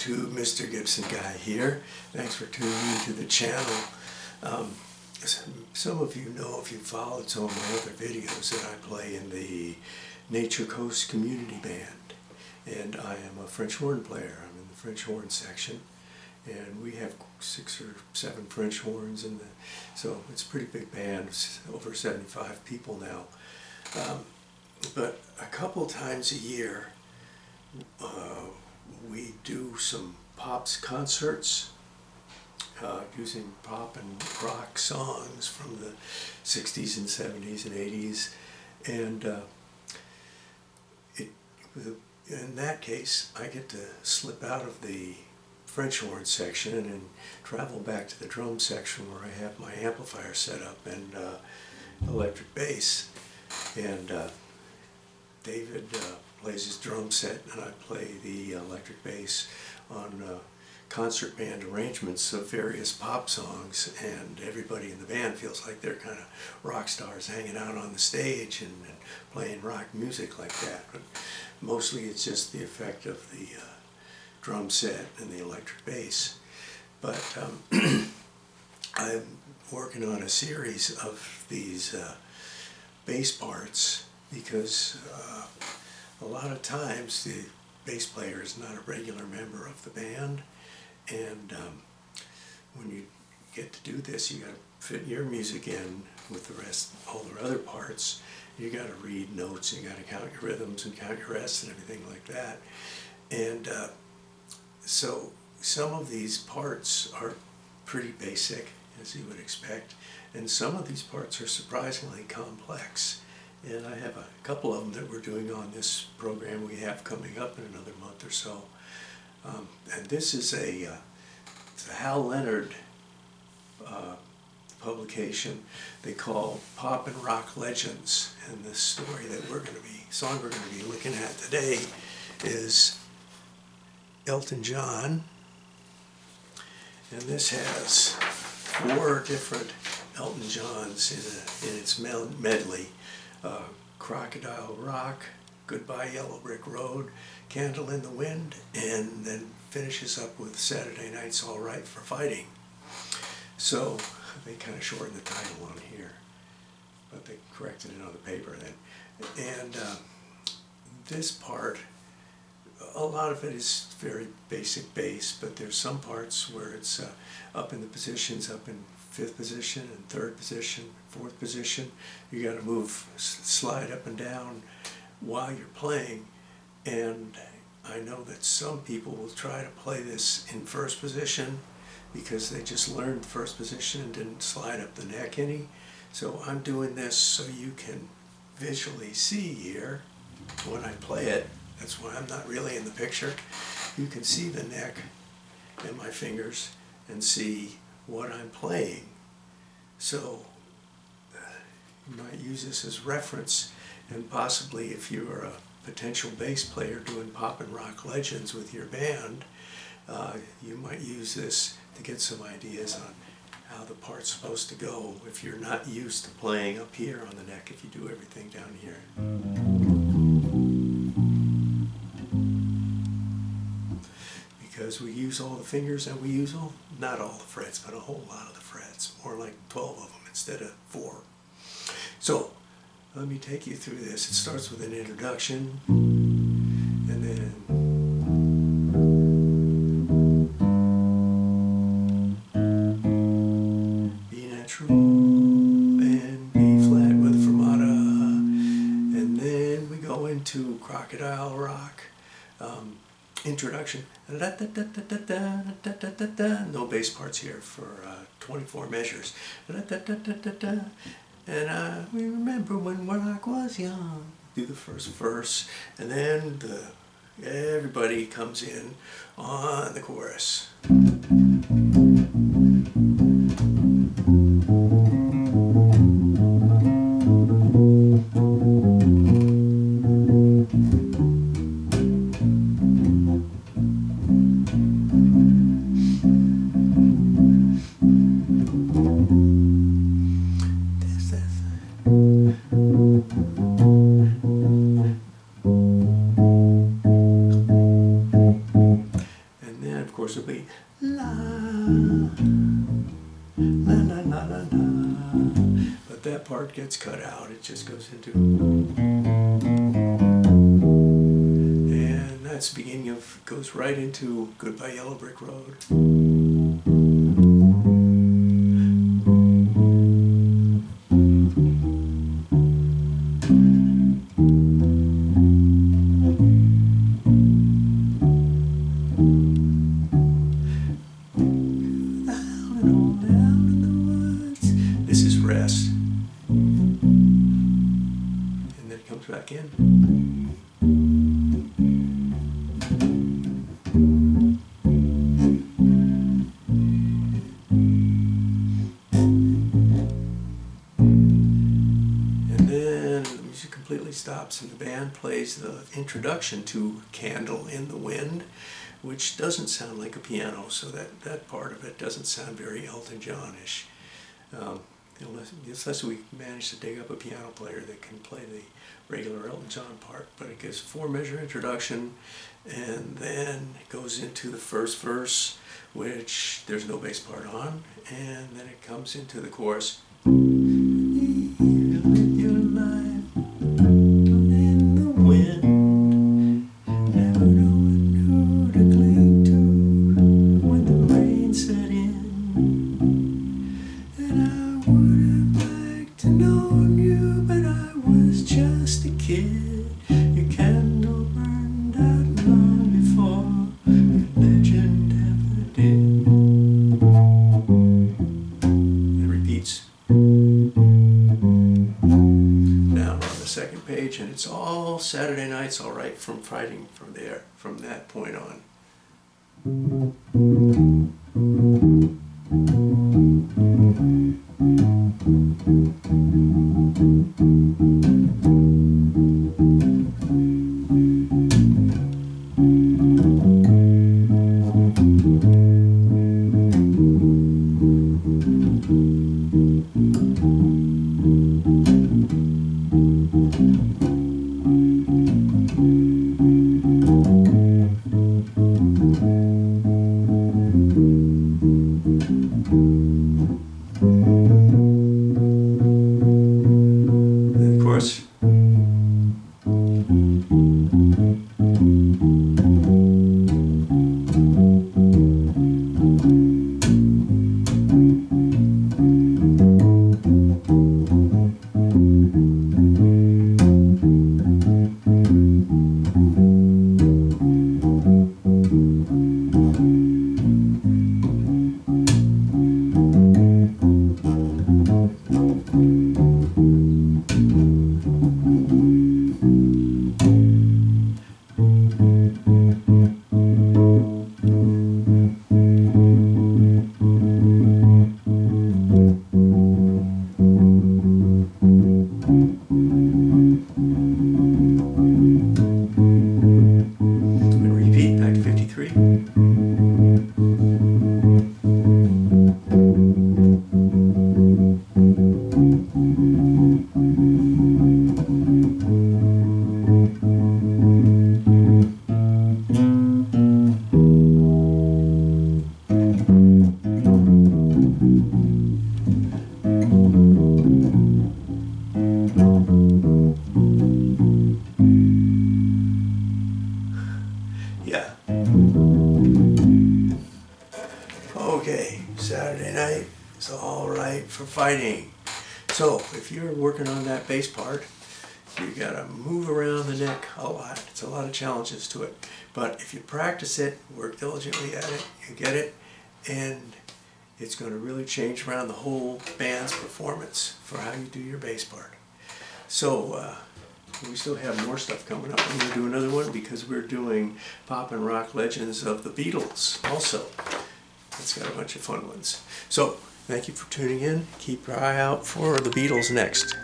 YouTube, Mr. Gibson Guy here. Thanks for tuning into the channel. Some of you know, if you followed some of my other videos, that I play in the Nature Coast Community Band. And I am a French horn player. I'm in the French horn section. And we have 6 or 7 French horns, so it's a pretty big band, over 75 people now. But a couple times a year, we do some pops concerts using pop and rock songs from the 60s and 70s and 80s, and in that case I get to slip out of the French horn section and travel back to the drum section where I have my amplifier set up and electric bass, and David plays his drum set and I play the electric bass on concert band arrangements of various pop songs, and everybody in the band feels like they're kind of rock stars hanging out on the stage and playing rock music like that. But mostly it's just the effect of the drum set and the electric bass. But I'm working on a series of these bass parts because a lot of times the bass player is not a regular member of the band, and when you get to do this, you got to fit your music in with the rest, all the other parts. You got to read notes, you got to count your rhythms and count your rests and everything like that. And so some of these parts are pretty basic, as you would expect, and some of these parts are surprisingly complex. And I have a couple of them that we're doing on this program we have coming up in another month or so. And this is it's a Hal Leonard publication they call Pop and Rock Legends. And the song we're going to be looking at today is Elton John. And this has 4 different Elton Johns in its medley. Crocodile Rock, Goodbye Yellow Brick Road, Candle in the Wind, and then finishes up with Saturday Night's All Right for Fighting. So they kind of shortened the title on here, but they corrected it on the paper then. And this part, a lot of it is very basic bass, but there's some parts where it's up in the positions, up in 5th position and 3rd position, 4th position. You got to slide up and down while you're playing. And I know that some people will try to play this in 1st position because they just learned 1st position and didn't slide up the neck any. So I'm doing this so you can visually see here when I play it. That's why I'm not really in the picture. You can see the neck and my fingers and see what I'm playing. So you might use this as reference, and possibly if you're a potential bass player doing pop and rock legends with your band, you might use this to get some ideas on how the part's supposed to go if you're not used to playing up here on the neck, if you do everything down here. Because we use all the fingers and we use not all the frets, but a whole lot of the frets, more like 12 of them instead of 4. So let me take you through this. It starts with an introduction, and then B natural and B flat with a fermata, and then we go into Crocodile Rock. Introduction, no bass parts here for 24 measures. And we remember when rock was young. Do the first verse, and then everybody comes in on the chorus. And then chorus will be la, la, la, la, la, la. But that part gets cut out. It just goes into, and that's the beginning of, goes right into Goodbye Yellow Brick Road. This is rest, and then it comes back in. And then the music completely stops and the band plays the introduction to Candle in the Wind, which doesn't sound like a piano, so that part of it doesn't sound very Elton John-ish. Unless we manage to dig up a piano player that can play the regular Elton John part. But it gives a 4-measure introduction, and then it goes into the first verse, which there's no bass part on, and then it comes into the chorus. You live your life in the wind, never knowing who to cling to when the rain set in. And I would have liked to know you, but I was just a kid. Your candle burned out long before your legend ever did. It repeats. Now we're on the second page, and it's all Saturday Night's All Right from fighting from there, from that point on. And of course, repeat back to 53. Yeah. Okay, Saturday night is all right for fighting. So if you're working on that bass part, you gotta move around the neck a lot. It's a lot of challenges to it. But if you practice it, work diligently at it, you get it, and it's going to really change around the whole band's performance for how you do your bass part. So we still have more stuff coming up. We're going to do another one because we're doing Pop and Rock Legends of the Beatles also. It's got a bunch of fun ones. So thank you for tuning in. Keep your eye out for the Beatles next.